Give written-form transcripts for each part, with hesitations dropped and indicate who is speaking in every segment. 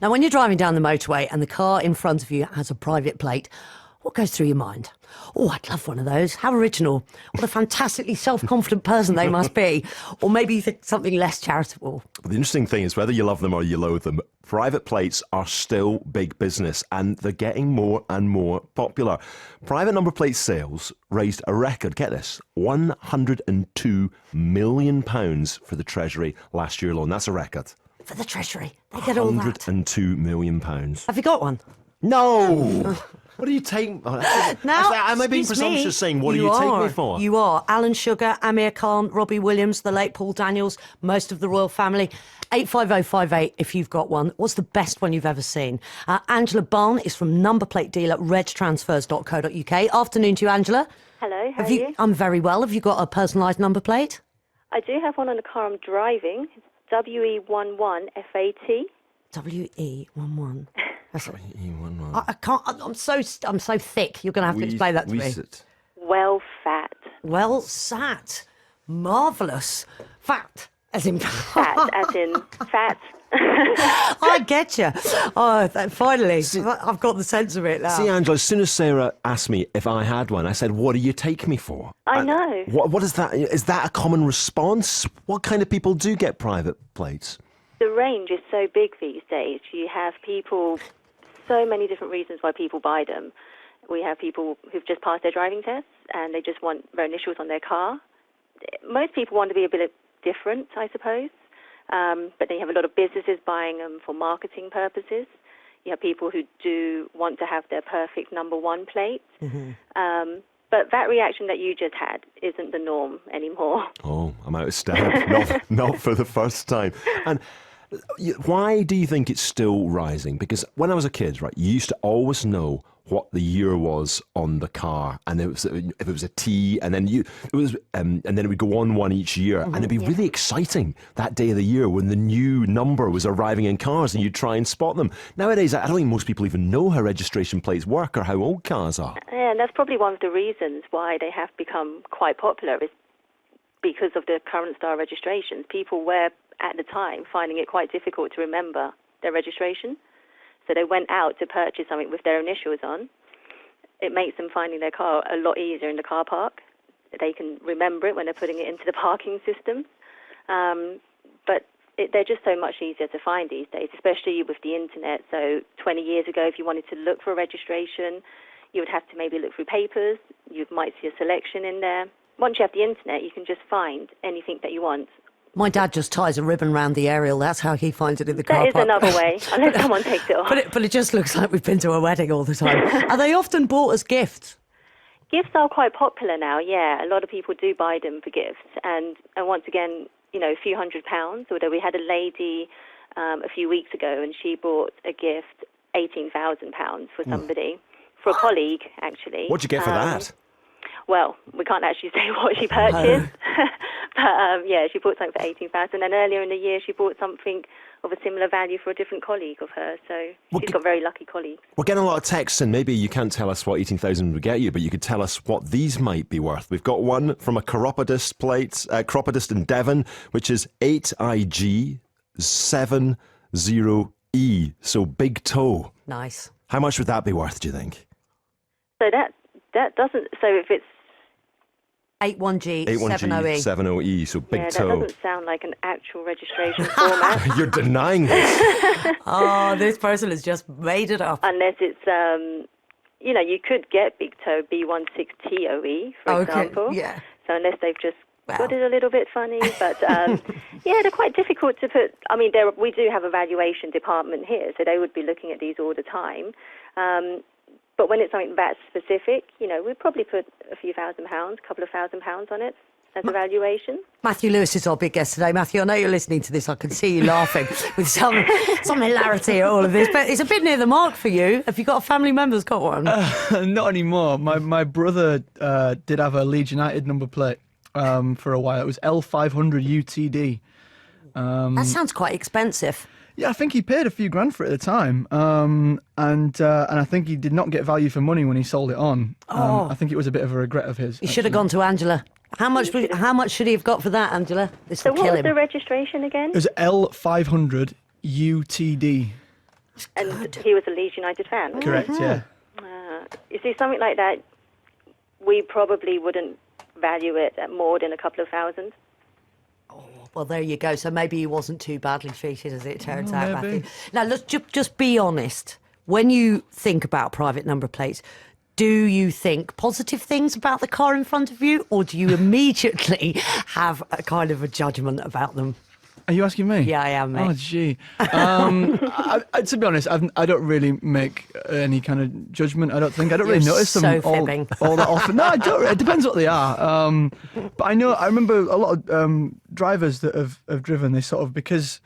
Speaker 1: Now, when you're driving down the motorway and the car in front of you has a private plate, what goes through your mind? Oh, I'd love one of those. How original. What a fantastically self-confident person they must be. Or maybe you think something less charitable.
Speaker 2: The interesting thing is whether you love them or you loathe them, private plates are still big business and they're getting more and more popular. Private number plate sales raised a record, get this, £102 million for the Treasury last year alone. That's a record.
Speaker 1: For the Treasury. They get all that.
Speaker 2: £102 million.
Speaker 1: Have you got one?
Speaker 2: No! What do you take? Am I being presumptuous saying, what do you take me for?
Speaker 1: You are. Alan Sugar, Amir Khan, Robbie Williams, the late Paul Daniels, most of the royal family. 85058 if you've got one. What's the best one you've ever seen? Angela Barn is from number plate dealer regtransfers.co.uk. Afternoon to you, Angela.
Speaker 3: Hello, how are you?
Speaker 1: I'm very well. Have you got a personalised number plate?
Speaker 3: I do have one on the car I'm driving. It's WE11FAT.
Speaker 1: WE11.
Speaker 2: WE11.
Speaker 1: I can't. I'm so thick. You're going to have to explain that to me.
Speaker 3: Well fat.
Speaker 1: Well sat. Marvellous. Fat. As in
Speaker 3: fat. As in fat.
Speaker 1: I get you. Oh, finally, I've got the sense of it now.
Speaker 2: See, Angela, as soon as Sarah asked me if I had one, I said, what do you take me for?
Speaker 3: I know.
Speaker 2: What is that? Is that a common response? What kind of people do get private plates?
Speaker 3: The range is so big these days. You have people, so many different reasons why people buy them. We have people who've just passed their driving tests and they just want their initials on their car. Most people want to be a bit different, I suppose. But then you have a lot of businesses buying them for marketing purposes. You have people who do want to have their perfect number one plate. Mm-hmm. But that reaction that you just had isn't the norm anymore.
Speaker 2: Oh, I'm out of step. not for the first time. And why do you think it's still rising? Because when I was a kid, right, you used to always know what the year was on the car, and if it was a T, and then and then it would go on one each year, and it'd be really exciting that day of the year when the new number was arriving in cars, and you'd try and spot them. Nowadays, I don't think most people even know how registration plates work or how old cars are.
Speaker 3: Yeah, and that's probably one of the reasons why they have become quite popular, is because of the current style registrations. People were at the time finding it quite difficult to remember their registration. So they went out to purchase something with their initials on. It makes them finding their car a lot easier in the car park. They can remember it when they're putting it into the parking system. But they're just so much easier to find these days, especially with the internet. So 20 years ago, if you wanted to look for a registration, you would have to maybe look through papers. You might see a selection in there. Once you have the internet, you can just find anything that you want.
Speaker 1: My dad just ties a ribbon round the aerial. That's how he finds it in the car park.
Speaker 3: That is another way, unless someone takes it off.
Speaker 1: But it just looks like we've been to a wedding all the time. Are they often bought as gifts?
Speaker 3: Gifts are quite popular now, yeah. A lot of people do buy them for gifts. And once again, you know, a few £100s. Although we had a lady a few weeks ago and she bought a gift, £18,000 for somebody, for a colleague, actually.
Speaker 2: What'd you get for that?
Speaker 3: Well, we can't actually say what she purchased. But, yeah, she bought something for £18,000. And earlier in the year, she bought something of a similar value for a different colleague of hers. So she's got very lucky colleagues.
Speaker 2: We're getting a lot of texts, and maybe you can't tell us what 18,000 would get you, but you could tell us what these might be worth. We've got one from a chiropodist plate, chiropodist in Devon, which is 8IG70E. So big toe.
Speaker 1: Nice.
Speaker 2: How much would that be worth, do you think?
Speaker 3: So that doesn't... So if it's
Speaker 1: 81G 70E.
Speaker 2: 70E, so big toe.
Speaker 3: That doesn't sound like an actual registration format.
Speaker 2: You're denying this.
Speaker 1: Oh, this person has just made it up.
Speaker 3: Unless it's, you know, you could get big toe B16TOE, for example.
Speaker 1: Yeah.
Speaker 3: So unless they've just got it a little bit funny. But, yeah, they're quite difficult to put. I mean, we do have a valuation department here, so they would be looking at these all the time. But when it's something that specific, you know, we'd probably put a few £1,000, a couple of £1,000 on it as a valuation.
Speaker 1: Matthew Lewis is our big guest today. Matthew, I know you're listening to this. I can see you laughing with some hilarity at all of this. But it's a bit near the mark for you. Have you got a family member that's got one?
Speaker 4: Not anymore. My brother did have a Leeds United number plate for a while. It was L500 UTD.
Speaker 1: That sounds quite expensive.
Speaker 4: Yeah, I think he paid a few grand for it at the time, and I think he did not get value for money when he sold it on. I think it was a bit of a regret of his.
Speaker 1: He should have gone to Angela. How much should he have got for that, Angela? This
Speaker 3: So
Speaker 1: will
Speaker 3: what
Speaker 1: kill
Speaker 3: was
Speaker 1: him.
Speaker 3: the registration again?
Speaker 4: It was L500 UTD.
Speaker 3: And he was a Leeds United fan.
Speaker 4: Correct, yeah.
Speaker 3: You see, something like that, we probably wouldn't value it at more than a couple of thousand.
Speaker 1: Well, there you go. So maybe he wasn't too badly treated, as it turns out,
Speaker 4: maybe.
Speaker 1: Matthew. Now, let's just be honest. When you think about private number plates, do you think positive things about the car in front of you, or do you immediately have a kind of a judgment about them?
Speaker 4: Are you asking me?
Speaker 1: Yeah, I am, mate.
Speaker 4: Oh, gee. To be honest, I don't really make any kind of judgment. I don't really notice them all that often. No, I don't. It depends what they are. But I remember a lot of drivers that have driven. They sort of, because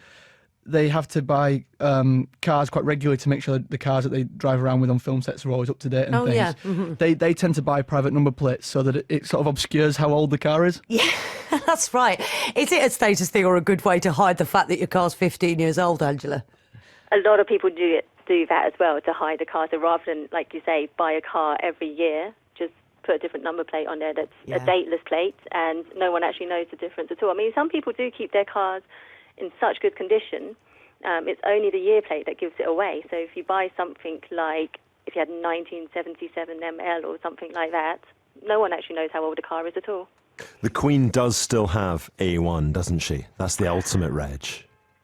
Speaker 4: they have to buy cars quite regularly to make sure that the cars that they drive around with on film sets are always up to date and things.
Speaker 1: Yeah. Mm-hmm.
Speaker 4: They tend to buy private number plates so that it sort of obscures how old the car is.
Speaker 1: Yeah, that's right. Is it a status thing or a good way to hide the fact that your car's 15 years old, Angela?
Speaker 3: A lot of people do that as well, to hide the car. So rather than, like you say, buy a car every year, just put a different number plate on there that's a dateless plate, and no one actually knows the difference at all. I mean, some people do keep their cars in such good condition. It's only the year plate that gives it away. So if you buy something like, if you had a 1977 ML or something like that, no one actually knows how old the car is at all.
Speaker 2: The Queen does still have A1, doesn't she? That's the ultimate reg.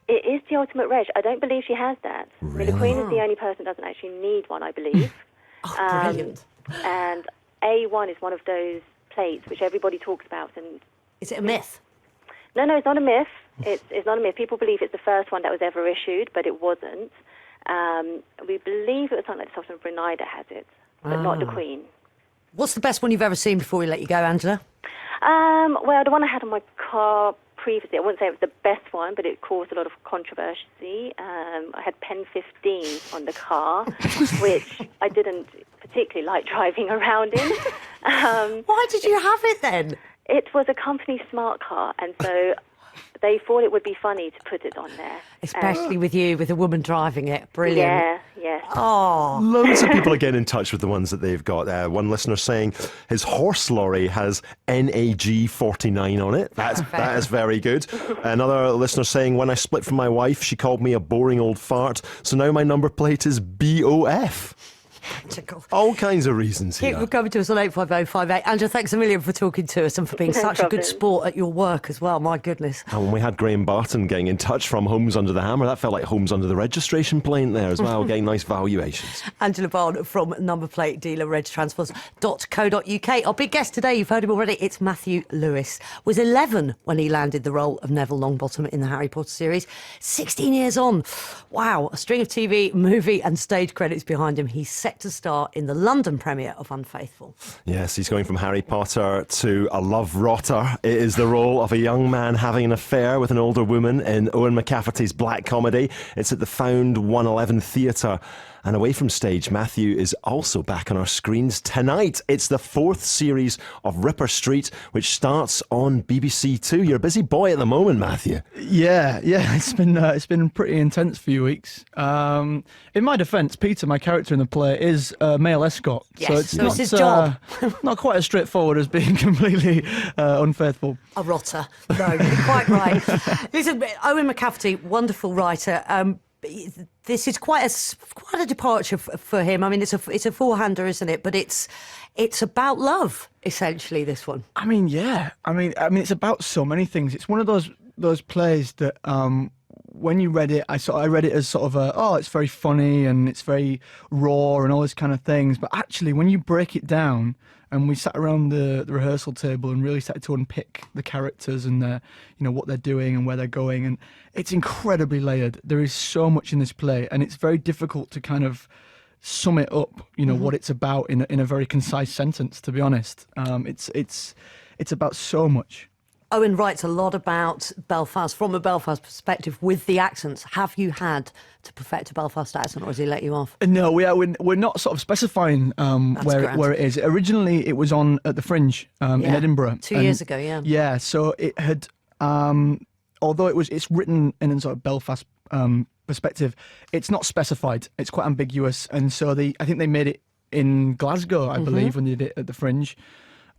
Speaker 3: It is the ultimate reg. I don't believe she has that.
Speaker 2: Really?
Speaker 3: I mean, the Queen is the only person that doesn't actually need one, I believe.
Speaker 1: Brilliant.
Speaker 3: And A1 is one of those plates which everybody talks about. And
Speaker 1: Is it a myth?
Speaker 3: No, it's not a myth. It's not a myth. People believe it's the first one that was ever issued, but it wasn't. We believe it was something like the Sultan of Brunei that has it, but not the Queen.
Speaker 1: What's the best one you've ever seen before we let you go, Angela?
Speaker 3: Well, the one I had on my car previously, I wouldn't say it was the best one, but it caused a lot of controversy. I had Pen 15 on the car, which I didn't particularly like driving around in.
Speaker 1: Why did you have it then?
Speaker 3: It was a company smart car, and so they thought it would be funny to put it on there.
Speaker 1: Especially with you, with a woman driving it. Brilliant.
Speaker 3: Yeah, yes.
Speaker 1: Oh,
Speaker 2: Loads of people are getting in touch with the ones that they've got. One listener saying his horse lorry has NAG 49 on it. That is very good. Another listener saying, when I split from my wife, she called me a boring old fart, so now my number plate is BOF. All kinds of reasons here.
Speaker 1: Keep for coming to us on 85058. Angela, thanks a million for talking to us and for being such a good sport at your work as well. My goodness.
Speaker 2: And when we had Graham Barton getting in touch from Homes Under the Hammer, that felt like Homes Under the registration plate there as well, getting nice valuations.
Speaker 1: Angela Barn from number plate dealer regtransport.co.uk. Our big guest today, you've heard him already, it's Matthew Lewis. Was 11 when he landed the role of Neville Longbottom in the Harry Potter series. 16 years on. Wow, a string of TV, movie and stage credits behind him. He's set to star in the London premiere of Unfaithful.
Speaker 2: Yes, he's going from Harry Potter to a love rotter. It is the role of a young man having an affair with an older woman in Owen McCafferty's black comedy. It's at the Found 111 Theatre. And away from stage, Matthew is also back on our screens tonight. It's the 4th series of Ripper Street, which starts on BBC Two. You're a busy boy at the moment, Matthew.
Speaker 4: Yeah, it's been a pretty intense few weeks. In my defence, Peter, my character in the play, is a male escort,
Speaker 1: Yes,
Speaker 4: so it's
Speaker 1: his job.
Speaker 4: not quite as straightforward as being completely unfaithful.
Speaker 1: A rotter. No, you're quite right. Listen, Owen McCafferty, wonderful writer. This is quite a departure for him. I mean, it's a four-hander, isn't it? But it's about love, essentially. This one.
Speaker 4: I mean, yeah. I mean, it's about so many things. It's one of those plays that when you read it, I read it as sort of it's very funny and it's very raw and all this kind of things. But actually, when you break it down, and we sat around the rehearsal table and really started to unpick the characters and what they're doing and where they're going, and it's incredibly layered. There is so much in this play, and it's very difficult to kind of sum it up. What it's about in a very concise sentence. To be honest, it's about so much.
Speaker 1: Owen writes a lot about Belfast from a Belfast perspective with the accents. Have you had to perfect a Belfast accent, or has he let you off?
Speaker 4: No, we're not sort of specifying where it is. Originally, it was on at the Fringe in Edinburgh
Speaker 1: 2 years ago. Yeah.
Speaker 4: Yeah, so it had, although it's written in a sort of Belfast perspective, it's not specified. It's quite ambiguous, and so I think they made it in Glasgow, I believe, when they did it at the Fringe.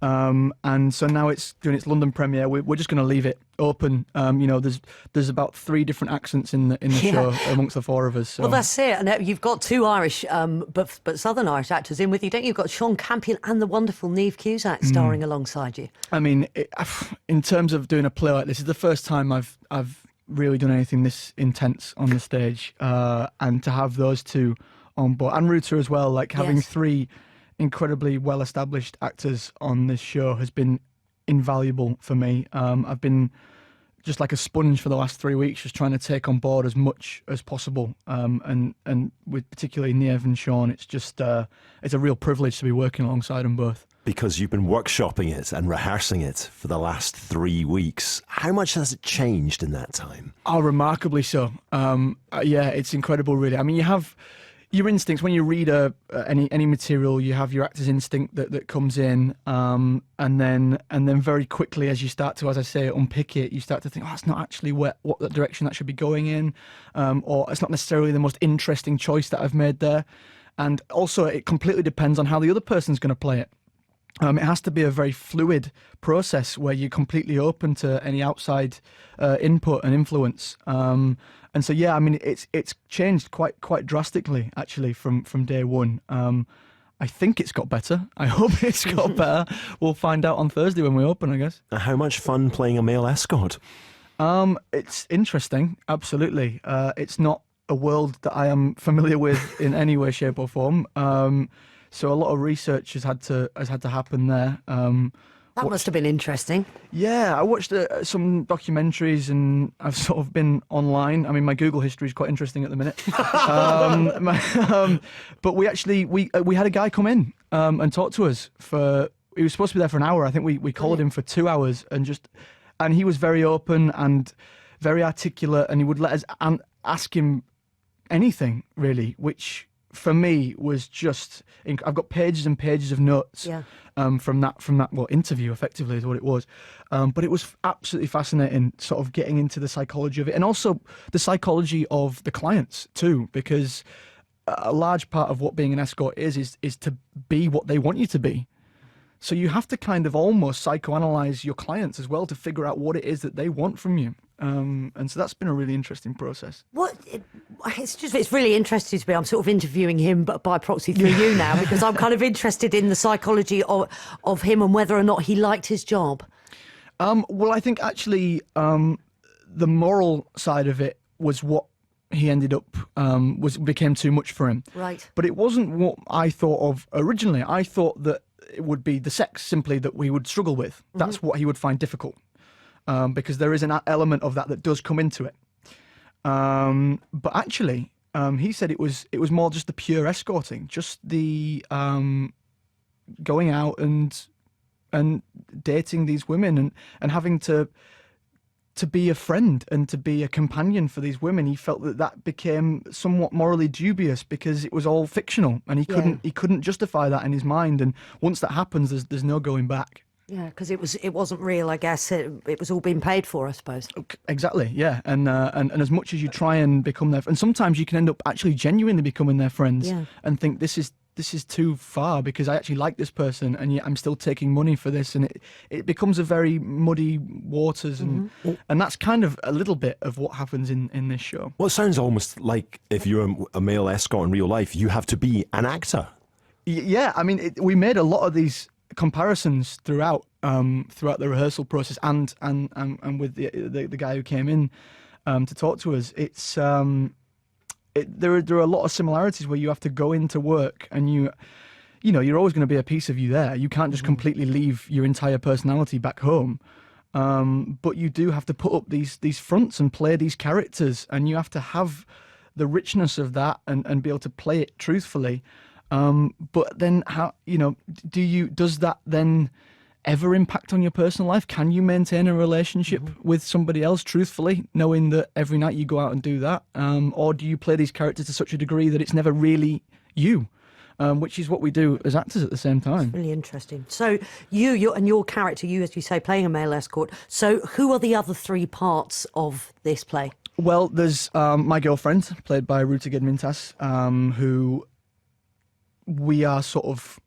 Speaker 4: And so now it's doing its London premiere. We're just going to leave it open. There's about 3 different accents in the show amongst the 4 of us. So.
Speaker 1: Well, that's it. And you've got 2 Irish, but Southern Irish actors in with you, don't you? You've got Sean Campion and the wonderful Niamh Cusack starring alongside you.
Speaker 4: I mean, in terms of doing a play like this, it's the first time I've really done anything this intense on the stage, and to have those 2 on board, and Ruta as well, like having 3 incredibly well-established actors on this show has been invaluable for me. I've been just like a sponge for the last 3 weeks, just trying to take on board as much as possible. And with particularly Niamh and Sean, it's just it's a real privilege to be working alongside them both.
Speaker 2: Because you've been workshopping it and rehearsing it for the last 3 weeks. How much has it changed in that time?
Speaker 4: Oh, remarkably so. Yeah, it's incredible, really. I mean, you have your instincts when you read any material. You have your actor's instinct that comes in, and then very quickly, as you start to, as I say, unpick it, you start to think, oh, it's not actually what the direction that should be going in, or it's not necessarily the most interesting choice that I've made there. And also, it completely depends on how the other person's going to play it. It has to be a very fluid process where you're completely open to any outside input and influence. And so, yeah, I mean, it's changed quite drastically, actually, from day one. I think it's got better. I hope it's got better. We'll find out on Thursday when we open, I guess.
Speaker 2: How much fun playing a male escort?
Speaker 4: It's interesting, absolutely. It's not a world that I am familiar with in any way, shape or form. So a lot of research has had to happen there.
Speaker 1: That must have been interesting.
Speaker 4: Yeah, I watched some documentaries, and I've sort of been online. I mean, my Google history is quite interesting at the minute. But we had a guy come in and talk to us for. He was supposed to be there for an hour. I think we called him for 2 hours, and he was very open and very articulate, and he would let us ask him anything really, which for me was just. I've got pages and pages of notes.
Speaker 1: Yeah.
Speaker 4: From that interview effectively is what it was, but it was absolutely fascinating, sort of getting into the psychology of it, and also the psychology of the clients too, because a large part of what being an escort is to be what they want you to be. So you have to kind of almost psychoanalyze your clients as well to figure out what it is that they want from you. And so that's been a really interesting process.
Speaker 1: It's really interesting to me. I'm sort of interviewing him, but by proxy through you now, because I'm kind of interested in the psychology of him and whether or not he liked his job.
Speaker 4: Well, I think actually the moral side of it was what he ended up became too much for him.
Speaker 1: Right.
Speaker 4: But it wasn't what I thought of originally. I thought that it would be the sex simply that we would struggle with. Mm-hmm. That's what he would find difficult. Because there is an element of that does come into it. But actually, he said it was more just the pure escorting, just the going out and dating these women and having to be a friend and to be a companion for these women. He felt that became somewhat morally dubious because it was all fictional, and he couldn't justify that in his mind. And once that happens, there's no going back.
Speaker 1: Yeah, because it wasn't real, I guess. It was all being paid for, I suppose.
Speaker 4: Exactly, yeah. And as much as you try and become their... And sometimes you can end up actually genuinely becoming their friends and think this is too far because I actually like this person and yet I'm still taking money for this. And it becomes a very muddy waters. And that's kind of a little bit of what happens in this show.
Speaker 2: Well, it sounds almost like if you're a male escort in real life, you have to be an actor.
Speaker 4: Yeah, I mean, we made a lot of these comparisons throughout the rehearsal process and with the guy who came in to talk to us. It's there are a lot of similarities where you have to go into work and you're always going to be a piece of you there. You can't just completely leave your entire personality back home, but you do have to put up these fronts and play these characters, and you have to have the richness of that and be able to play it truthfully. But then how, does that then ever impact on your personal life? Can you maintain a relationship with somebody else truthfully, knowing that every night you go out and do that? Or do you play these characters to such a degree that it's never really you? Which is what we do as actors at the same time.
Speaker 1: It's really interesting. So your character, you, as you say, playing a male escort. So who are the other 3 parts of this play?
Speaker 4: Well, there's my girlfriend, played by Ruta Gedmintas, who... we are sort of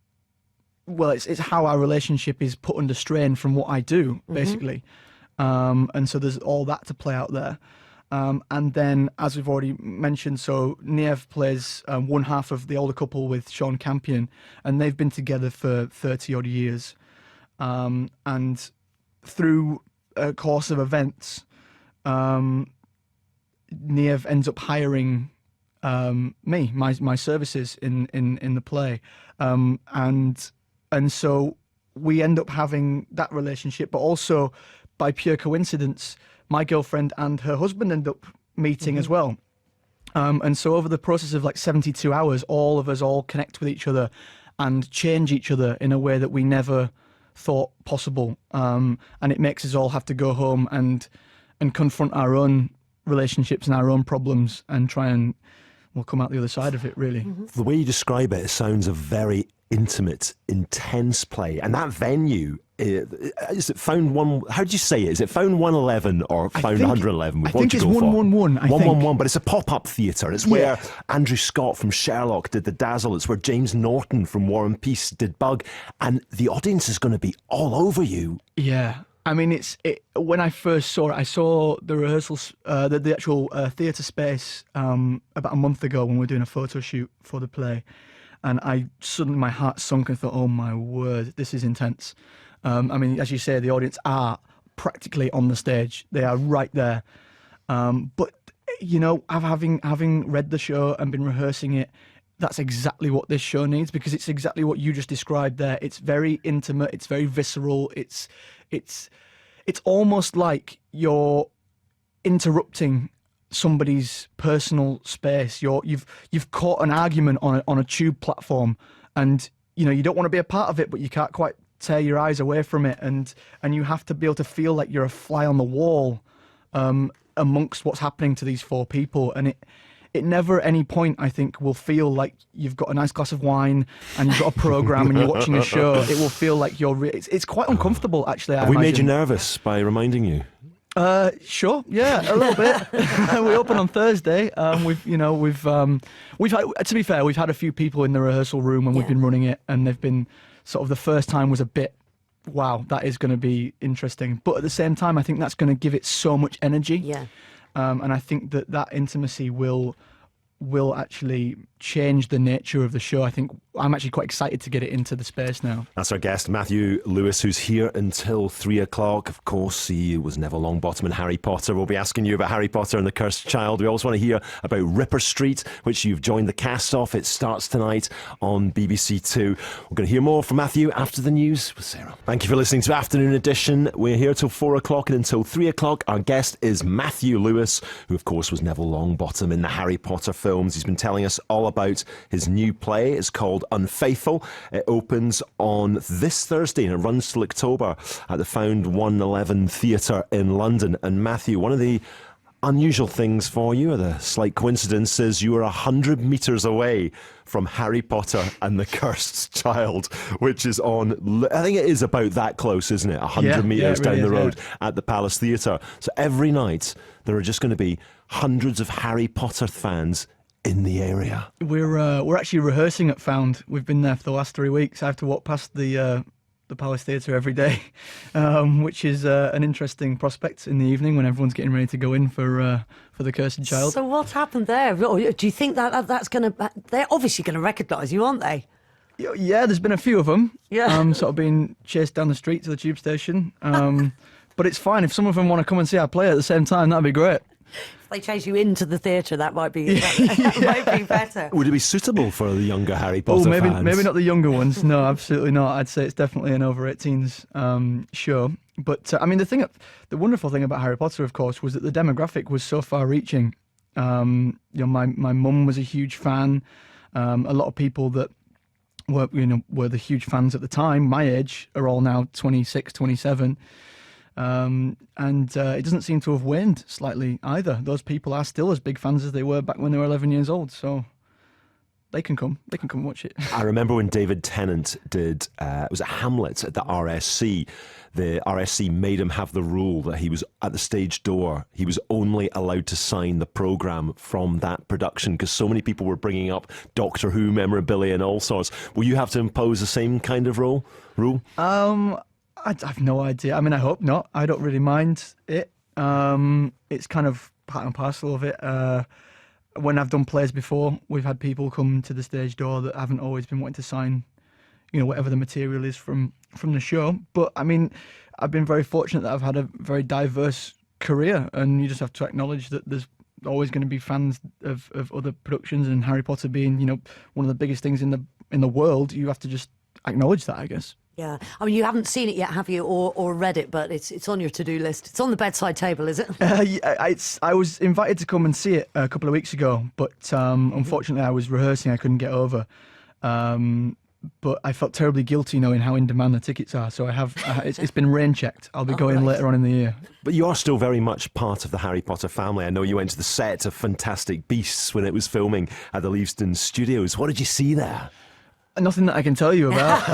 Speaker 4: well, it's how our relationship is put under strain from what I do, basically. And so there's all that to play out there. And then, as we've already mentioned, so Niev plays one half of the older couple with Sean Campion, and they've been together for 30 odd years. And through a course of events, Niev ends up hiring me, my services in the play, and so we end up having that relationship, but also by pure coincidence, my girlfriend and her husband end up meeting as well. And so over the process of like 72 hours, all of us all connect with each other and change each other in a way that we never thought possible. And it makes us all have to go home and confront our own relationships and our own problems and try and we'll come out the other side of it, really.
Speaker 2: The way you describe it, it sounds a very intimate, intense play. And that venue, is it Found One? How did you say it? Is it Found 111 or Found 111?
Speaker 4: I think it's 111.
Speaker 2: 111, but it's a pop-up theatre. It's where Andrew Scott from Sherlock did The Dazzle. It's where James Norton from War and Peace did Bug. And the audience is going to be all over you.
Speaker 4: Yeah. I mean, when I first saw it, I saw the rehearsals, the actual theatre space about a month ago when we were doing a photo shoot for the play. And suddenly my heart sunk and thought, oh my word, this is intense. I mean, as you say, the audience are practically on the stage. They are right there. But, you know, having read the show and been rehearsing it, that's exactly what this show needs, because it's exactly what you just described there. It's very intimate. It's very visceral. It's almost like you're interrupting somebody's personal space. You've caught an argument on a tube platform, and you know you don't want to be a part of it, but you can't quite tear your eyes away from it, and you have to be able to feel like you're a fly on the wall amongst what's happening to these four people, and it never at any point, I think, will feel like you've got a nice glass of wine and you've got a programme and you're watching a show. It will feel like it's quite uncomfortable, actually.
Speaker 2: Have we made you nervous by reminding you?
Speaker 4: Sure, yeah, a little bit. We open on Thursday. We've had, to be fair, we've had a few people in the rehearsal room when we've been running it, and they've been sort of, the first time was a bit, wow, that is going to be interesting. But at the same time, I think that's going to give it so much energy.
Speaker 1: Yeah.
Speaker 4: And I think that intimacy will actually change the nature of the show. I think I'm actually quite excited to get it into the space now.
Speaker 2: That's our guest, Matthew Lewis, who's here until 3 o'clock. Of course, he was Neville Longbottom in Harry Potter. We'll be asking you about Harry Potter and the Cursed Child. We also want to hear about Ripper Street, which you've joined the cast of. It starts tonight on BBC Two. We're going to hear more from Matthew after the news with Sarah. Thank you for listening to Afternoon Edition. We're here till 4 o'clock, and until 3 o'clock, our guest is Matthew Lewis, who of course was Neville Longbottom in the Harry Potter films. He's been telling us all about his new play. It's called Unfaithful. It opens on this Thursday and it runs till October at the Found 111 Theatre in London. And Matthew, one of the unusual things for you, or the slight coincidence, is you are 100 metres away from Harry Potter and the Cursed Child, which is on, I think it is about that close, isn't it? 100 metres down the road at the Palace Theatre. So every night there are just going to be hundreds of Harry Potter fans in the area.
Speaker 4: We're actually rehearsing at Found. We've been there for the last 3 weeks. I have to walk past the Palace Theatre every day, which is an interesting prospect in the evening when everyone's getting ready to go in for the Cursed Child.
Speaker 1: So what's happened there? Do you think that's going to... They're obviously going to recognise you, aren't they?
Speaker 4: Yeah, there's been a few of them.
Speaker 1: Yeah.
Speaker 4: Sort of being chased down the street to the tube station. But it's fine. If some of them want to come and see our play at the same time, that'd be great.
Speaker 1: If they chase you into the theatre, that might be that might be better.
Speaker 2: Would it be suitable for the younger Harry Potter fans?
Speaker 4: Maybe not the younger ones. No, absolutely not. I'd say it's definitely an over 18s show. But I mean, the wonderful thing about Harry Potter, of course, was that the demographic was so far-reaching. My mum was a huge fan. A lot of people that were the huge fans at the time, my age, are all now 26, 27. And it doesn't seem to have waned slightly either. Those people are still as big fans as they were back when they were 11 years old. So they can come and watch it.
Speaker 2: I remember when David Tennant did, was it Hamlet at the RSC? The RSC made him have the rule that he was at the stage door. He was only allowed to sign the programme from that production because so many people were bringing up Doctor Who memorabilia and all sorts. Will you have to impose the same kind of rule?
Speaker 4: I've no idea. I mean, I hope not. I don't really mind it. It's kind of part and parcel of it. When I've done plays before, we've had people come to the stage door that haven't always been wanting to sign, whatever the material is from the show. But I mean, I've been very fortunate that I've had a very diverse career, and you just have to acknowledge that there's always going to be fans of other productions, and Harry Potter being, one of the biggest things in the world. You have to just acknowledge that, I guess.
Speaker 1: Yeah, I mean, you haven't seen it yet, have you, or read it? But it's on your to-do list. It's on the bedside table, is it?
Speaker 4: Yeah, I was invited to come and see it a couple of weeks ago, but unfortunately, I was rehearsing. I couldn't get over. But I felt terribly guilty knowing how in demand the tickets are. So it's been rain checked. I'll be going later on in the year.
Speaker 2: But you are still very much part of the Harry Potter family. I know you went to the set of Fantastic Beasts when it was filming at the Leavesden Studios. What did you see there?
Speaker 4: Nothing that I can tell you about.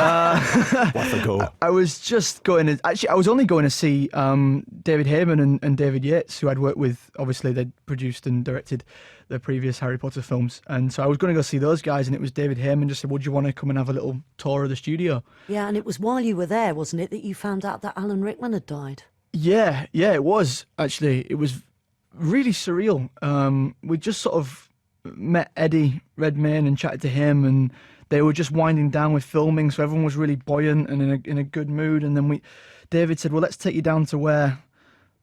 Speaker 2: Worth a go.
Speaker 4: I was just going to... Actually, I was only going to see David Heyman and David Yates, who I'd worked with. Obviously, they'd produced and directed the previous Harry Potter films. And so I was going to go see those guys, and it was David Heyman just said, would you want to come and have a little tour of the studio?
Speaker 1: Yeah, and it was while you were there, wasn't it, that you found out that Alan Rickman had died?
Speaker 4: Yeah, it was, actually. It was really surreal. We just sort of met Eddie Redmayne and chatted to him, and they were just winding down with filming, so everyone was really buoyant and in a good mood. And then David said, well, let's take you down to where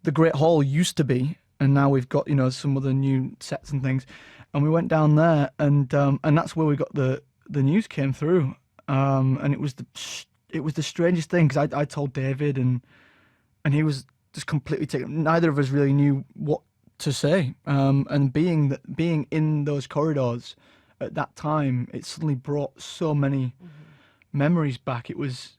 Speaker 4: the Great Hall used to be, and now we've got, some other new sets and things. And we went down there, and that's where we got the news came through. And it was the strangest thing, because I told David, and he was just completely taken. Neither of us really knew what to say. And being in those corridors at that time, it suddenly brought so many memories back. It was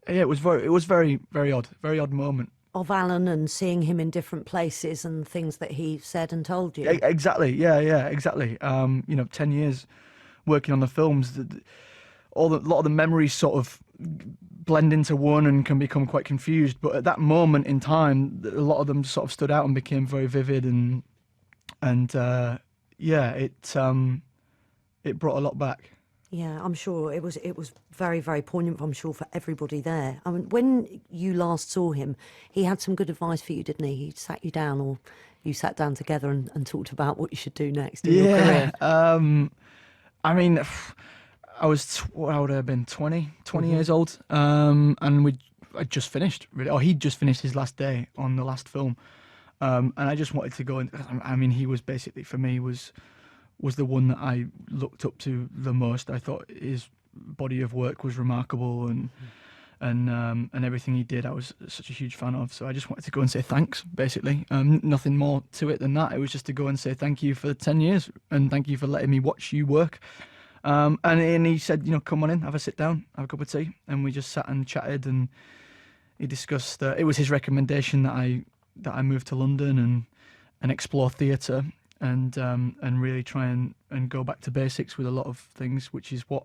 Speaker 4: very, very odd, very odd moment.
Speaker 1: Of Alan and seeing him in different places and things that he said and told you.
Speaker 4: Exactly, yeah, exactly. 10 years working on the films, a lot of the memories sort of blend into one and can become quite confused. But at that moment in time, a lot of them sort of stood out and became very vivid, it brought a lot back.
Speaker 1: Yeah, I'm sure it was very, very poignant, I'm sure, for everybody there. I mean, when you last saw him, he had some good advice for you, didn't he? He sat you down, or you sat down together and talked about what you should do next in your career.
Speaker 4: I mean, I would have been 20 years old, and I'd just finished, really. Or he'd just finished his last day on the last film, and I just wanted to go. And I mean, he was basically, for me, was the one that I looked up to the most. I thought his body of work was remarkable, and everything he did, I was such a huge fan of. So I just wanted to go and say thanks, basically. Nothing more to it than that. It was just to go and say thank you for 10 years, and thank you for letting me watch you work. And he said, come on in, have a sit down, have a cup of tea. And we just sat and chatted, and he discussed, it was his recommendation that I move to London and explore theatre. And really try and go back to basics with a lot of things, which is what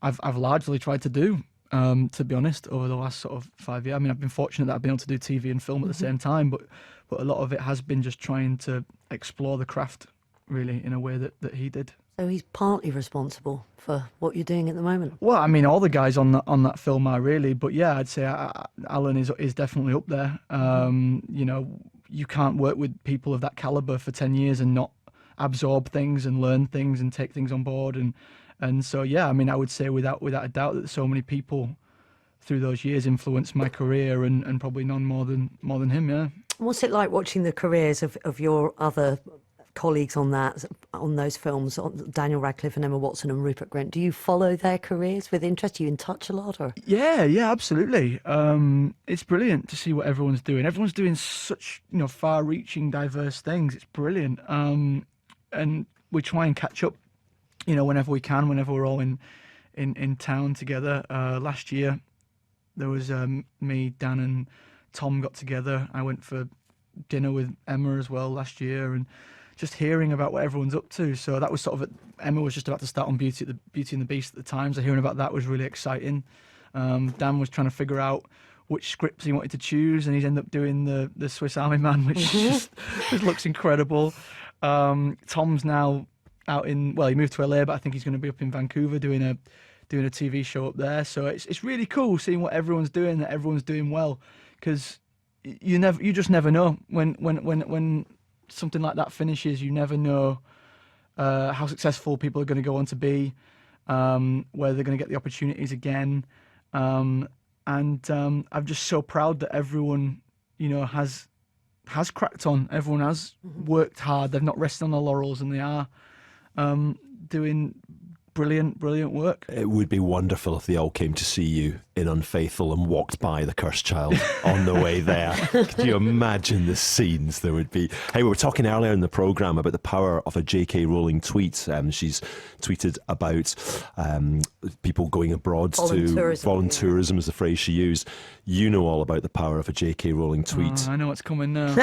Speaker 4: I've largely tried to do, to be honest, over the last sort of 5 years. I mean, I've been fortunate that I've been able to do TV and film at the same time, but a lot of it has been just trying to explore the craft, really, in a way that he did.
Speaker 1: So he's partly responsible for what you're doing at the moment.
Speaker 4: Well, I mean, all the guys on that film are really, but yeah, I'd say Alan is definitely up there. You can't work with people of that caliber for 10 years and not absorb things and learn things and take things on board. And so, yeah, I mean, I would say without a doubt that so many people through those years influenced my career, and probably none more than him, yeah.
Speaker 1: What's it like watching the careers of your other colleagues on those films, Daniel Radcliffe and Emma Watson and Rupert Grint? Do you follow their careers with interest? Are you in touch a lot? Or? Yeah,
Speaker 4: absolutely. It's brilliant to see what everyone's doing. Everyone's doing such far-reaching, diverse things. It's brilliant, and we try and catch up, whenever we can, whenever we're all in town together. Last year, there was me, Dan, and Tom got together. I went for dinner with Emma as well last year, and just hearing about what everyone's up to. So that was sort of Emma was just about to start on Beauty and the Beast at the time, so hearing about that was really exciting. Dan was trying to figure out which scripts he wanted to choose, and he's ended up doing the Swiss Army Man, which just looks incredible. Tom's now out he moved to LA, but I think he's going to be up in Vancouver doing a TV show up there. So it's really cool seeing what everyone's doing, that everyone's doing well, because you just never know when something like that finishes. You never know how successful people are going to go on to be, whether they're going to get the opportunities again. And I'm just so proud that everyone, has cracked on. Everyone has worked hard. They've not rested on their laurels, and they are doing brilliant work.
Speaker 2: It would be wonderful if they all came to see you in Unfaithful and walked by the cursed child on the way there. Could you imagine the scenes there would be? Hey, we were talking earlier in the programme about the power of a J.K. Rowling tweet. She's tweeted about people going abroad to voluntourism is the phrase she used. You know all about the power of a J.K. Rowling tweet.
Speaker 4: Oh, I know what's coming now.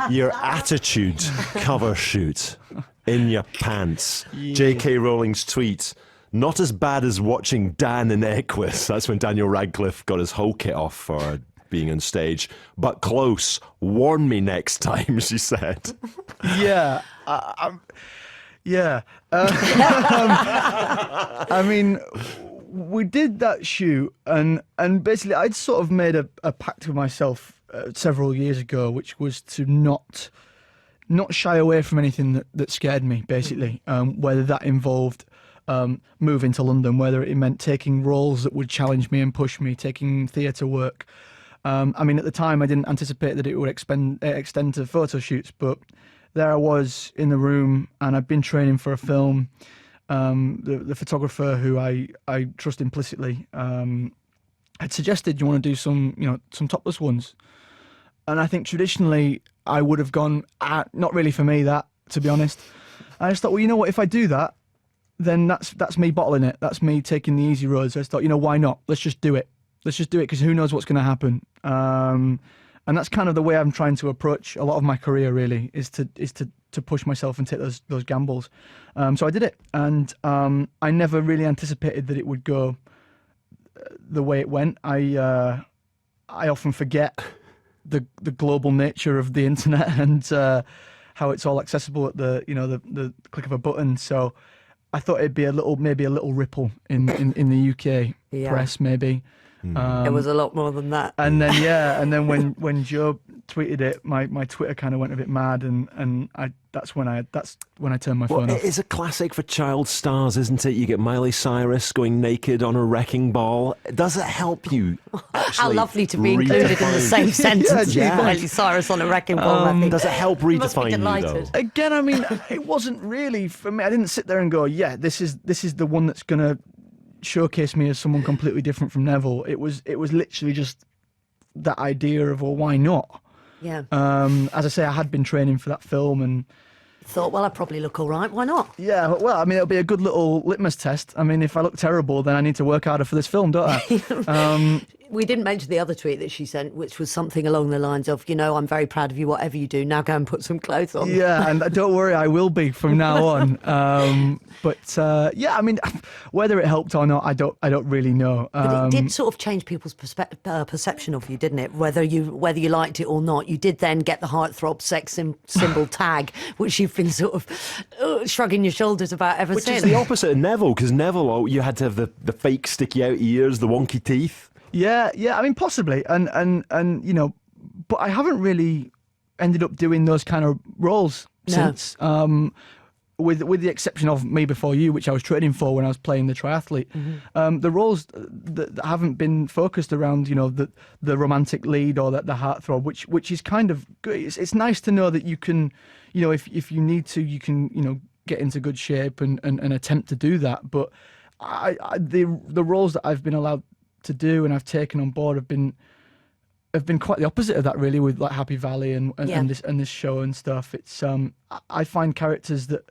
Speaker 2: Your attitude cover shoot in your pants. Yeah. J.K. Rowling's tweet. Not as bad as watching Dan in Equus. That's when Daniel Radcliffe got his whole kit off for being on stage. But close. Warn me next time, she said.
Speaker 4: Yeah. Yeah. I mean, we did that shoot, and basically I'd sort of made a pact with myself several years ago, which was to not shy away from anything that scared me, basically, whether that involved moving to London, whether it meant taking roles that would challenge me and push me, taking theatre work. I mean, at the time, I didn't anticipate that it would extend to photo shoots, but there I was in the room, and I'd been training for a film. The photographer, who I trust implicitly, had suggested, "You want to do some topless ones?" And I think traditionally I would have gone, not really for me, that, to be honest. I just thought, well, you know what, if I do that, then that's me bottling it. That's me taking the easy road. So I thought, why not? Let's just do it. Because who knows what's going to happen. And that's kind of the way I'm trying to approach a lot of my career, really, is to push myself and take those gambles. So I did it, and I never really anticipated that it would go the way it went. I often forget the global nature of the internet and how it's all accessible at the click of a button. So I thought it'd be maybe a little ripple in the UK press, maybe.
Speaker 1: It was a lot more than that.
Speaker 4: And then when Joe tweeted it, my Twitter kind of went a bit mad, and that's when I turned my phone off.
Speaker 2: It is a classic for child stars, isn't it? You get Miley Cyrus going naked on a wrecking ball. Does it help you?
Speaker 1: How lovely to be included in the same sentence.
Speaker 4: Yeah.
Speaker 1: Miley Cyrus on a wrecking ball.
Speaker 2: Does it help redefine you, though?
Speaker 4: Again, I mean, it wasn't really for me. I didn't sit there and go, "Yeah, this is the one that's gonna showcase me as someone completely different from Neville." It was literally just that idea of, well, why not?
Speaker 1: Yeah.
Speaker 4: As I say, I had been training for that film and
Speaker 1: thought, well, I probably look all right. Why not?
Speaker 4: Yeah, well, I mean, it'll be a good little litmus test. I mean, if I look terrible, then I need to work harder for this film, don't I?
Speaker 1: We didn't mention the other tweet that she sent, which was something along the lines of, I'm very proud of you, whatever you do. Now go and put some clothes on.
Speaker 4: Yeah, and don't worry, I will be from now on. Yeah, I mean, whether it helped or not, I don't really know.
Speaker 1: But it did sort of change people's perception of you, didn't it? Whether you liked it or not, you did then get the heartthrob sex symbol tag, which you've been sort of shrugging your shoulders about ever since.
Speaker 2: Which is the opposite of Neville, because Neville, you had to have the fake sticky out ears, the wonky teeth.
Speaker 4: Yeah, I mean, possibly, and but I haven't really ended up doing those kind of roles since. With the exception of Me Before You, which I was training for when I was playing the triathlete. Mm-hmm. The roles that haven't been focused around, the romantic lead or the heartthrob, which is kind of good. It's nice to know that you can, if you need to, you can, get into good shape and attempt to do that. But the roles that I've been allowed to do and I've taken on board have been quite the opposite of that, really, with like Happy Valley and this show and stuff. It's I find characters that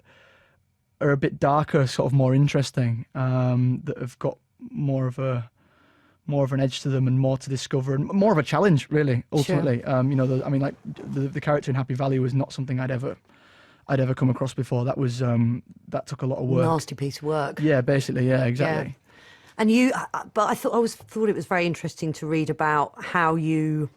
Speaker 4: are a bit darker, sort of more interesting, that have got more of an edge to them and more to discover and more of a challenge, really, ultimately. Sure. The character in Happy Valley was not something I'd ever I'd ever come across before. That was that took a lot of work.
Speaker 1: Nasty piece of work.
Speaker 4: Yeah, basically, yeah, exactly.
Speaker 1: And you, but I thought it was very interesting to read about how you,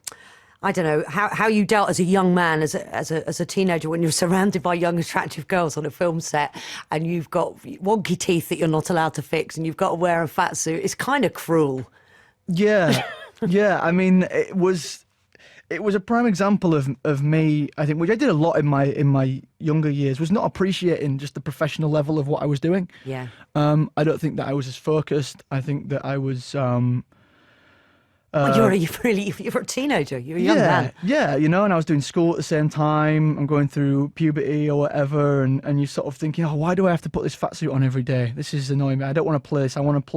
Speaker 1: I don't know, how you dealt as a young man, as a teenager, when you're surrounded by young, attractive girls on a film set, and you've got wonky teeth that you're not allowed to fix, and you've got to wear a fat suit. It's kind of cruel.
Speaker 4: Yeah, yeah. I mean, it was a prime example of me, I think, which I did a lot in my younger years, was not appreciating just the professional level of what I was doing.
Speaker 1: Yeah.
Speaker 4: I don't think that I was as focused. I think that I was.
Speaker 1: Well, you're a teenager. You're a young man.
Speaker 4: Yeah, you know, and I was doing school at the same time. I'm going through puberty or whatever, and you're sort of thinking, oh, why do I have to put this fat suit on every day? This is annoying me. I don't want to play this. I want to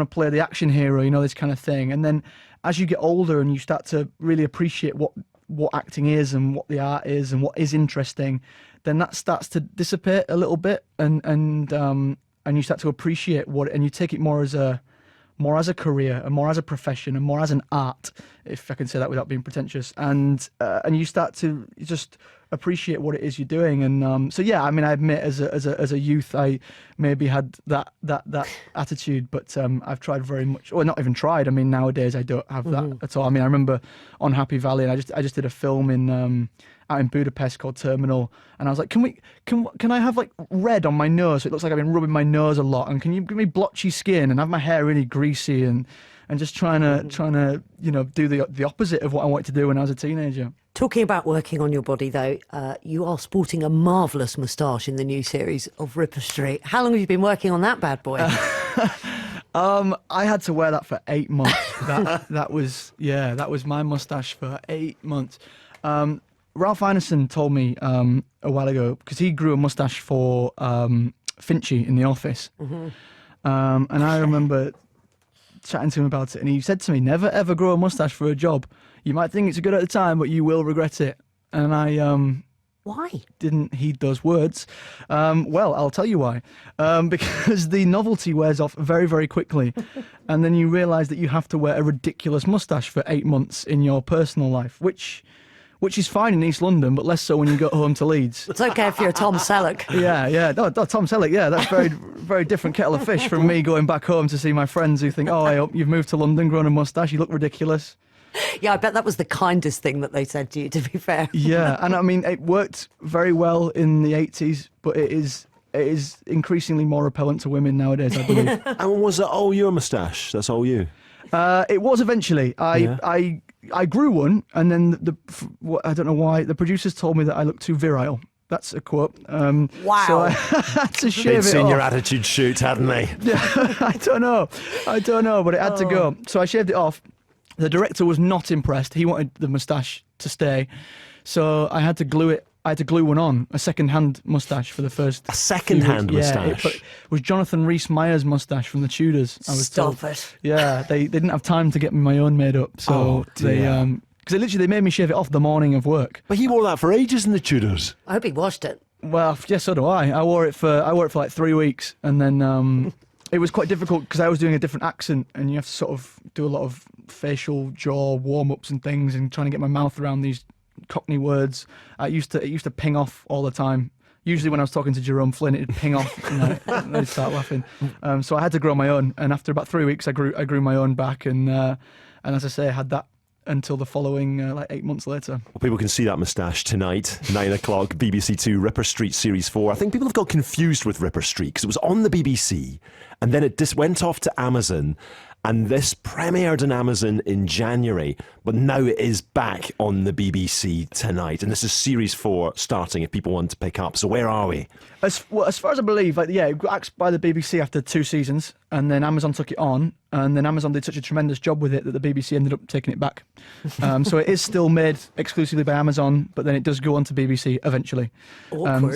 Speaker 4: play the action hero, you know, this kind of thing. And then as you get older and you start to really appreciate what acting is and what the art is and what is interesting, then that starts to dissipate a little bit, and you start to appreciate and you take it more as a career and more as a profession and more as an art, if I can say that without being pretentious, and you start to just appreciate what it is you're doing. And so yeah, I mean, I admit as a youth I maybe had that attitude, but I've tried very much, or not even tried. I mean, nowadays I don't have that at all. I mean, I remember on Happy Valley, and I just did a film in out in Budapest called Terminal, and I was like, can I have like red on my nose so it looks like I've been rubbing my nose a lot, and can you give me blotchy skin and have my hair really greasy, and just trying to you know, do the opposite of what I wanted to do when I was a teenager.
Speaker 1: Talking about working on your body, though, you are sporting a marvellous moustache in the new series of Ripper Street. How long have you been working on that bad boy?
Speaker 4: I had to wear that for 8 months. that was my moustache for 8 months. Ralph Ineson told me a while ago, because he grew a moustache for Finchy in The Office, and I remember chatting to him about it, and he said to me, never ever grow a moustache for a job. You might think it's good at the time, but you will regret it. And I
Speaker 1: Why?
Speaker 4: didn't heed those words. Well, I'll tell you why. Because the novelty wears off very, very quickly, and then you realise that you have to wear a ridiculous moustache for 8 months in your personal life, which is fine in East London, but less so when you go home to Leeds.
Speaker 1: It's okay if you're a Tom Selleck.
Speaker 4: Yeah. No, Tom Selleck, yeah, that's very, very different kettle of fish from me going back home to see my friends who think, oh, I hope you've moved to London, grown a moustache, you look ridiculous.
Speaker 1: Yeah, I bet that was the kindest thing that they said to you, to be fair.
Speaker 4: Yeah, and I mean, it worked very well in the 80s, but it is increasingly more repellent to women nowadays, I believe.
Speaker 2: And was it all your moustache? That's all you?
Speaker 4: It was eventually. I grew one, and then I don't know why, the producers told me that I looked too virile. That's a quote.
Speaker 1: Wow.
Speaker 4: So I had to shave
Speaker 2: They'd
Speaker 4: it
Speaker 2: seen
Speaker 4: off.
Speaker 2: your attitude shoot, hadn't they?
Speaker 4: Yeah, I don't know, but it had to go. So I shaved it off. The director was not impressed. He wanted the moustache to stay, so I had to glue it. I had to glue one on, a second-hand moustache for the first.
Speaker 2: A second-hand
Speaker 4: few weeks.
Speaker 2: moustache?
Speaker 4: Yeah, it was Jonathan Rhys-Meyer's moustache from the Tudors. I was
Speaker 1: Stop
Speaker 4: told.
Speaker 1: it.
Speaker 4: Yeah, they didn't have time to get me my own made up, so because they made me shave it off the morning of work.
Speaker 2: But he wore that for ages in the Tudors.
Speaker 1: I hope he washed it.
Speaker 4: Well, yes, so do I. I wore it for like 3 weeks, and then it was quite difficult because I was doing a different accent, and you have to sort of do a lot of facial jaw warm-ups and things, and trying to get my mouth around these Cockney words. It used to ping off all the time. Usually when I was talking to Jerome Flynn, it'd ping off, and they'd start laughing. So I had to grow my own, and after about 3 weeks, I grew my own back, and as I say, I had that until the following 8 months later.
Speaker 2: Well, people can see that moustache tonight, 9 o'clock, BBC Two, Ripper Street Series 4. I think people have got confused with Ripper Street because it was on the BBC and then it just went off to Amazon, and this premiered on Amazon in January, but now it is back on the BBC tonight, and this is Series 4 starting if people want to pick up. So where are we?
Speaker 4: As far as I believe, it got axed by the BBC after 2 seasons, and then Amazon took it on, and then Amazon did such a tremendous job with it that the BBC ended up taking it back. So it is still made exclusively by Amazon, but then it does go on to BBC eventually.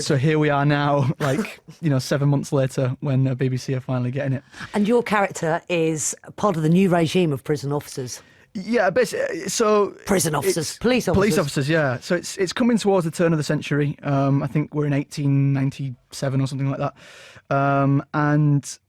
Speaker 4: So here we are now, 7 months later, when BBC are finally getting it.
Speaker 1: And your character is part of the new regime of prison officers.
Speaker 4: Yeah, basically, so
Speaker 1: Prison officers, police officers.
Speaker 4: Police officers, yeah. So it's coming towards the turn of the century. I think we're in 1897 or something like that. And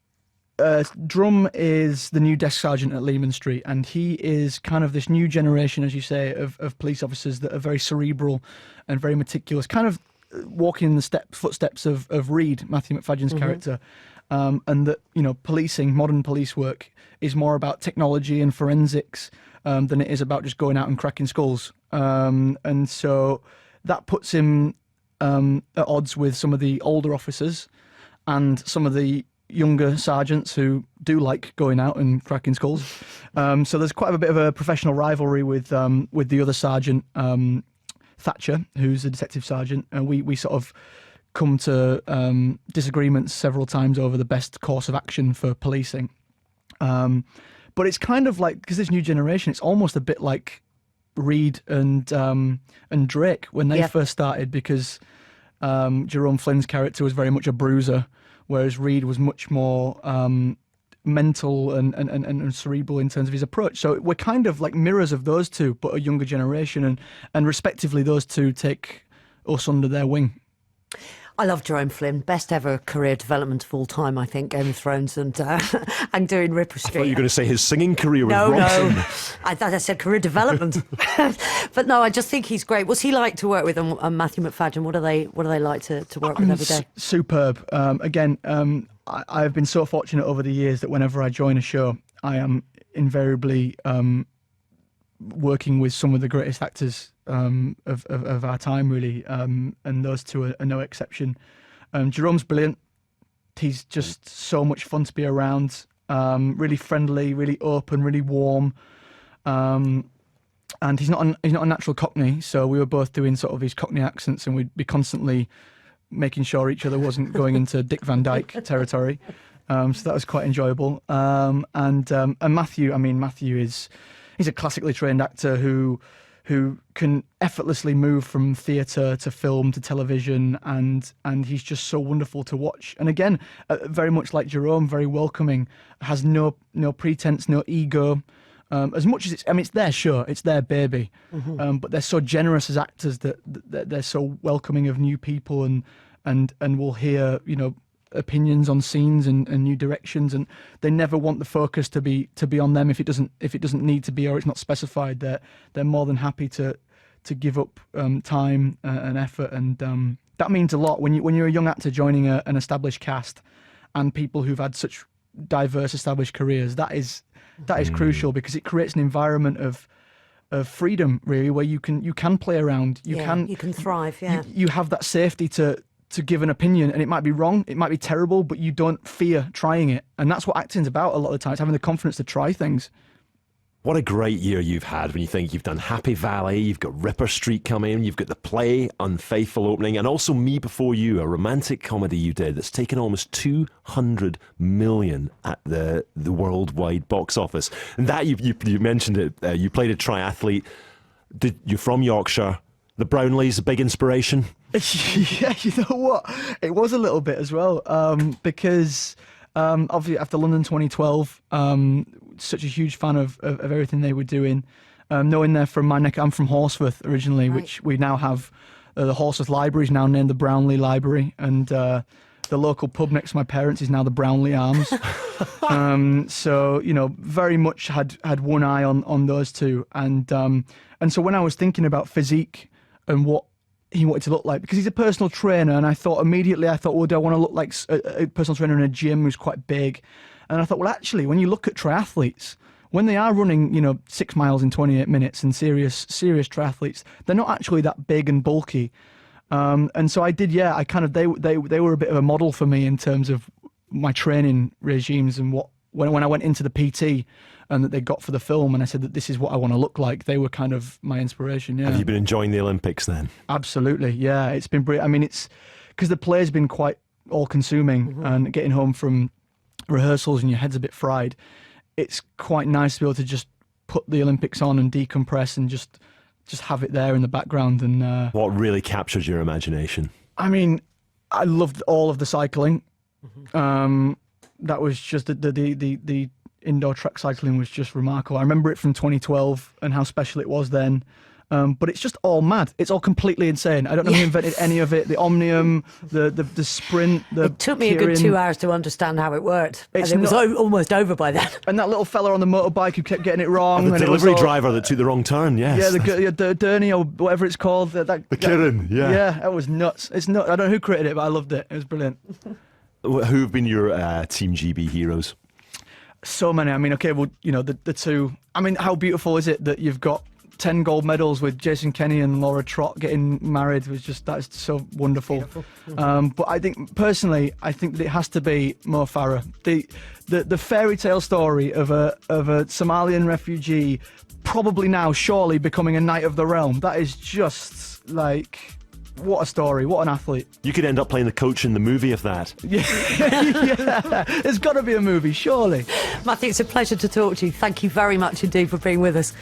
Speaker 4: Drum is the new desk sergeant at Leman Street, and he is kind of this new generation, as you say, of police officers that are very cerebral and very meticulous, kind of walking in the footsteps of Reed, Matthew McFadden's character, and that, you know, policing, modern police work, is more about technology and forensics than it is about just going out and cracking skulls. And so that puts him at odds with some of the older officers and some of the younger sergeants who do like going out and cracking skulls. So there's quite a bit of a professional rivalry with the other sergeant, Thatcher, who's a detective sergeant, and we sort of come to disagreements several times over the best course of action for policing. But it's kind of like, because this new generation, it's almost a bit like Reed and Drake when they first started, because Jerome Flynn's character was very much a bruiser, whereas Reed was much more mental and cerebral in terms of his approach. So we're kind of like mirrors of those two, but a younger generation, and respectively those two take us under their wing.
Speaker 1: I love Jerome Flynn. Best ever career development of all time, I think, Game of Thrones and doing Ripper Street.
Speaker 2: I thought you were going to say his singing career with
Speaker 1: No,
Speaker 2: Robson.
Speaker 1: I thought I said career development. But no, I just think he's great. What's he like to work with? And Matthew McFadden, what do they like to work with every day?
Speaker 4: Superb. I've been so fortunate over the years that whenever I join a show, I am invariably working with some of the greatest actors of our time, really, and those two are no exception. Jerome's brilliant. He's just so much fun to be around. Really friendly, really open, really warm. And he's not a natural Cockney, so we were both doing sort of these Cockney accents, and we'd be constantly making sure each other wasn't going into Dick Van Dyke territory. So that was quite enjoyable. And Matthew, he's a classically trained actor who can effortlessly move from theatre to film to television, and he's just so wonderful to watch. And again, very much like Jerome, very welcoming, has no pretense, no ego. As much as it's their show, it's their baby, but they're so generous as actors that they're so welcoming of new people, and will hear, you know, opinions on scenes and new directions, and they never want the focus to be on them if it doesn't need to be, or it's not specified. They're more than happy to give up time and effort, and that means a lot when you're a young actor joining an established cast and people who've had such diverse established careers. That is crucial, because it creates an environment of freedom, really, where you can play around, you can
Speaker 1: thrive.
Speaker 4: You have that safety to give an opinion, and it might be wrong, it might be terrible, but you don't fear trying it. And that's what acting's about a lot of the time. It's having the confidence to try things.
Speaker 2: What a great year you've had when you think you've done Happy Valley, you've got Ripper Street coming, you've got the play Unfaithful opening, and also Me Before You, a romantic comedy you did that's taken almost 200 million at the worldwide box office. And that, you mentioned it, you played a triathlete, you're from Yorkshire. The Brownlees, a big inspiration?
Speaker 4: Yeah, you know what? It was a little bit as well, because obviously after London 2012, such a huge fan of everything they were doing. Knowing they're from my neck, I'm from Horsforth originally, right, which we now have, the Horsforth Library is now named the Brownlee Library, and the local pub next to my parents is now the Brownlee Arms. So, you know, very much had one eye on those two. And so when I was thinking about physique and what he wanted to look like, because he's a personal trainer, and I thought, well, do I want to look like a personal trainer in a gym who's quite big? And I thought, well, actually, when you look at triathletes, when they are running, you know, 6 miles in 28 minutes, and serious triathletes, they're not actually that big and bulky. And so I did, I kind of, they were a bit of a model for me in terms of my training regimes, and when I went into the PT and that they got for the film, and I said that this is what I want to look like, they were kind of my inspiration. Yeah.
Speaker 2: Have you been enjoying the Olympics then? Absolutely,
Speaker 4: yeah. It's been brilliant. I mean, it's because the play's been quite all-consuming, and getting home from rehearsals and your head's a bit fried, it's quite nice to be able to just put the Olympics on and decompress and just have it there in the background. And
Speaker 2: what really captured your imagination?
Speaker 4: I mean, I loved all of the cycling. That was just the indoor track cycling was just remarkable. I remember it from 2012 and how special it was then. But it's just all mad. It's all completely insane. I don't know who invented any of it. The Omnium, the sprint, the
Speaker 1: It took me a good 2 hours to understand how it worked.
Speaker 4: It's
Speaker 1: And it was
Speaker 4: not-
Speaker 1: almost over by then.
Speaker 4: And that little fella on the motorbike who kept getting it wrong.
Speaker 2: The
Speaker 4: and it was
Speaker 2: delivery
Speaker 4: all-
Speaker 2: driver that took the wrong turn, yes.
Speaker 4: Yeah, the Derny or whatever it's called. The
Speaker 2: Kirin, yeah.
Speaker 4: Yeah, that was nuts. It's nuts. I don't know who created it, but I loved it. It was brilliant.
Speaker 2: Who have been your Team GB heroes?
Speaker 4: So many. I mean, okay, well, you know, the two. I mean, how beautiful is it that you've got 10 gold medals with Jason Kenny and Laura Trott getting married? That's so wonderful. But I think personally, I think that it has to be Mo Farah. The fairy tale story of a Somalian refugee, probably now surely becoming a knight of the realm. That is just like, what a story! What an athlete!
Speaker 2: You could end up playing the coach in the movie of that.
Speaker 4: Yeah, there's got to be a movie, surely.
Speaker 1: Matthew, it's a pleasure to talk to you. Thank you very much indeed for being with us.